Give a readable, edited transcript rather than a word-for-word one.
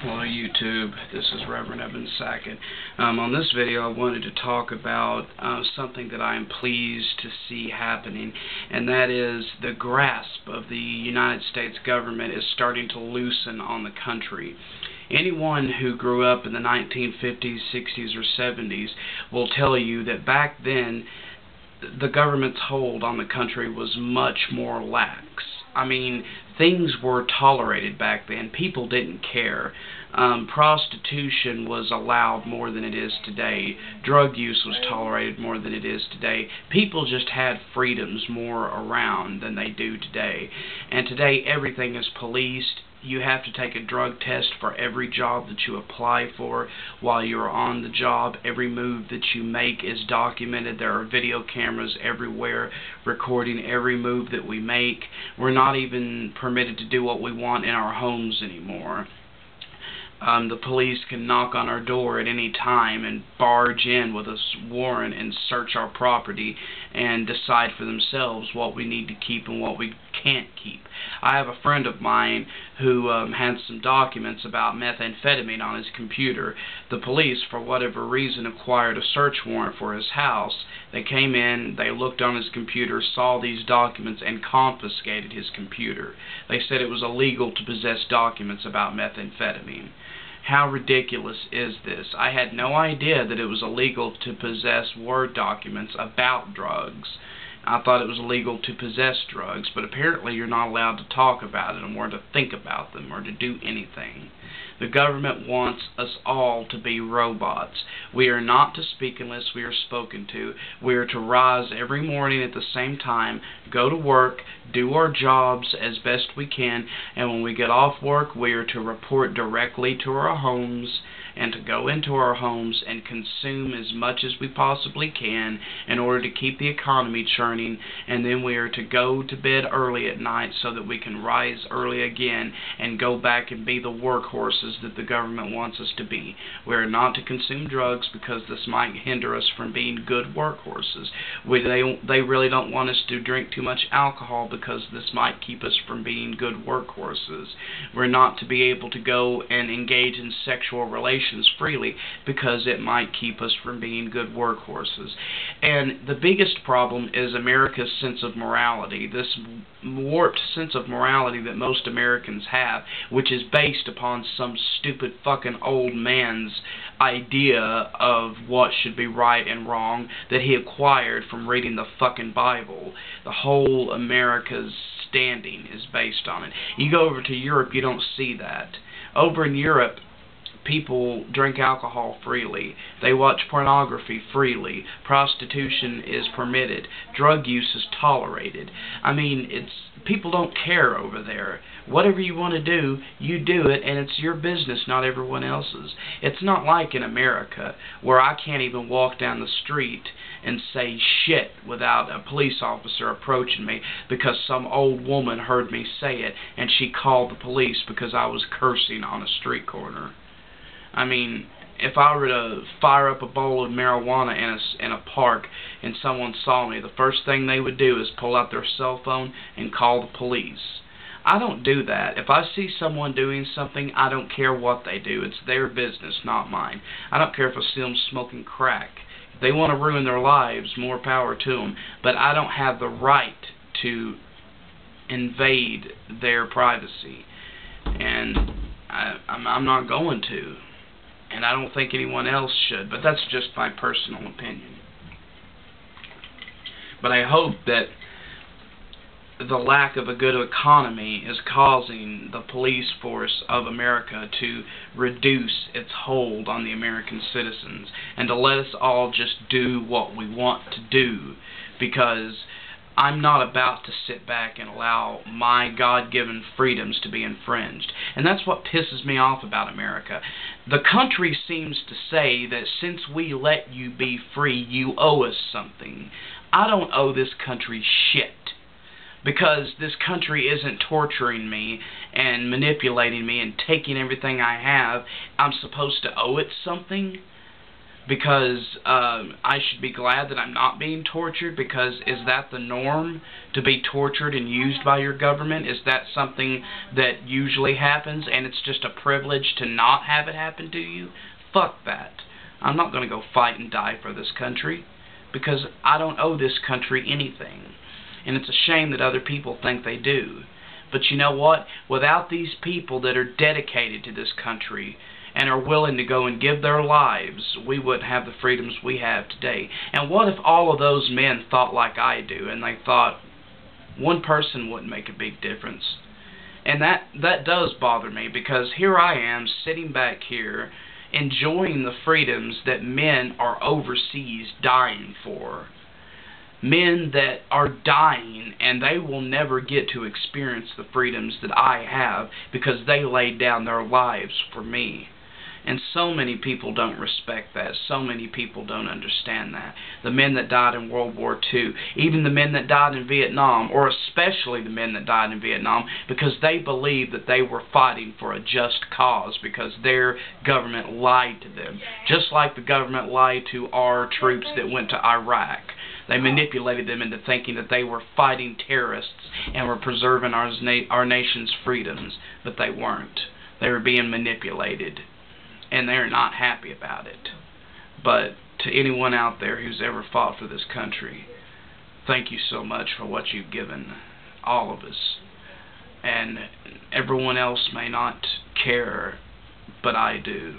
Hello YouTube, this is Reverend Evan Sackett. On this video I wanted to talk about something that I am pleased to see happening, and that is the grasp of the United States government is starting to loosen on the country. Anyone who grew up in the 1950s, 60s, or 70s will tell you that back then the government's hold on the country was much more lax. I mean, things were tolerated back then. People didn't care. Prostitution was allowed more than it is today. Drug use was tolerated more than it is today. People just had freedoms more around than they do today. And today everything is policed. You have to take a drug test for every job that you apply for while you're on the job. Every move that you make is documented. There are video cameras everywhere recording every move that we make. We're not even permitted to do what we want in our homes anymore. The police can knock on our door at any time and barge in with a warrant and search our property and decide for themselves what we need to keep and what we can't keep. I have a friend of mine who had some documents about methamphetamine on his computer. The police, for whatever reason, acquired a search warrant for his house. They came in, they looked on his computer, saw these documents, and confiscated his computer. They said it was illegal to possess documents about methamphetamine. How ridiculous is this? I had no idea that it was illegal to possess Word documents about drugs. I thought it was illegal to possess drugs, but apparently you're not allowed to talk about them or to think about them or to do anything. The government wants us all to be robots. We are not to speak unless we are spoken to. We are to rise every morning at the same time, go to work, do our jobs as best we can, and when we get off work, we are to report directly to our homes and to go into our homes and consume as much as we possibly can in order to keep the economy churning, and then we are to go to bed early at night so that we can rise early again and go back and be the workhorses that the government wants us to be. We are not to consume drugs because this might hinder us from being good workhorses. They really don't want us to drink too much alcohol because this might keep us from being good workhorses. We're not to be able to go and engage in sexual relations freely because it might keep us from being good workhorses. And the biggest problem is America's sense of morality, this warped sense of morality that most Americans have, which is based upon some stupid fucking old man's idea of what should be right and wrong that he acquired from reading the fucking Bible. The whole America's standing is based on it. You go over to Europe, you don't see that. Over in Europe, people drink alcohol freely. They watch pornography freely. Prostitution is permitted. Drug use is tolerated. I mean, people don't care over there. Whatever you want to do, you do it, and it's your business, not everyone else's. It's not like in America, where I can't even walk down the street and say shit without a police officer approaching me because some old woman heard me say it, and she called the police because I was cursing on a street corner. I mean, if I were to fire up a bowl of marijuana in a park and someone saw me, the first thing they would do is pull out their cell phone and call the police. I don't do that. If I see someone doing something, I don't care what they do. It's their business, not mine. I don't care if I see them smoking crack. If they want to ruin their lives, more power to them. But I don't have the right to invade their privacy. And I'm not going to. And I don't think anyone else should, but that's just my personal opinion. But I hope that the lack of a good economy is causing the police force of America to reduce its hold on the American citizens and to let us all just do what we want to do, because I'm not about to sit back and allow my God-given freedoms to be infringed. And that's what pisses me off about America. The country seems to say that since we let you be free, you owe us something. I don't owe this country shit, because this country isn't torturing me and manipulating me and taking everything I have. I'm supposed to owe it something? because I should be glad that I'm not being tortured, because is that the norm, to be tortured and used by your government? Is that something that usually happens and it's just a privilege to not have it happen to you? Fuck that. I'm not going to go fight and die for this country, because I don't owe this country anything. And it's a shame that other people think they do. But you know what? Without these people that are dedicated to this country and are willing to go and give their lives, we wouldn't have the freedoms we have today. And what if all of those men thought like I do, and they thought one person wouldn't make a big difference? And that does bother me, because here I am sitting back here enjoying the freedoms that men are overseas dying for. Men that are dying, and they will never get to experience the freedoms that I have, because they laid down their lives for me. And so many people don't respect that. So many people don't understand that. The men that died in World War II, even the men that died in Vietnam, or especially the men that died in Vietnam, because they believed that they were fighting for a just cause, because their government lied to them. Just like the government lied to our troops that went to Iraq. They manipulated them into thinking that they were fighting terrorists and were preserving our nation's freedoms, but they weren't. They were being manipulated, and they're not happy about it. But to anyone out there who's ever fought for this country, thank you so much for what you've given all of us. And everyone else may not care, but I do.